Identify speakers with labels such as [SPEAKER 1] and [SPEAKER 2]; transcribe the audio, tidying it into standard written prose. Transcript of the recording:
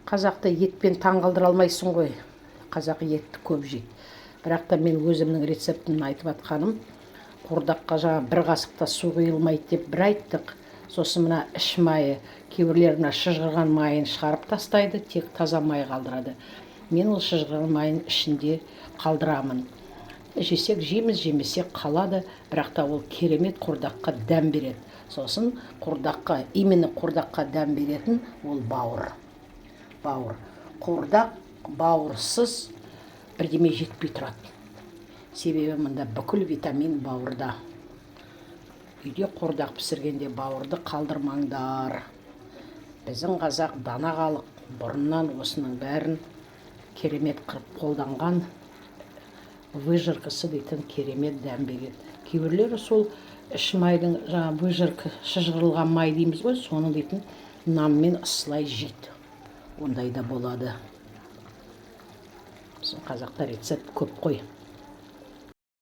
[SPEAKER 1] Қазақты етпен таңғалдыра алмайсың ғой. Қазақ етті көп жейді. Бірақ та мен өзімнің рецептімін айтып атқаным. Қуырдаққа жаңа бір қасықта су құйылмайды деп бір айттық. Сосын мына іш майы, кейбіреулер мына шыжғырған майын шығарып тастайды, тек таза май қалдырады. Мен ол шыжғырған майын ішінде қалдырамын. Жесек жейміз, жемесек қалады, бірақ та ол керемет қуырдаққа дәм береді. Сосын қуырдаққа, именно қуырдаққа дәм беретін ол бауыр. Бауыр. Қуырдақ бауырсыз бірдеме жетпей тұрады. Себебі мұнда бүкіл витамин бауырда. Үйде қуырдақ пісіргенде бауырды қалдырмаңдар. Біздің қазақ дана халық, бұрыннан осының бәрін керемет қырып қолданған. Выжыркасы дейтін керемет дәм береді. Кейбіреулері сол іш майдың жаңа выжырка, шыжғырылған май дейміз ғой, соны дейтін нанмен ысылай жейді. Ондай да болады. Біздің қазақта рецепт көп қой.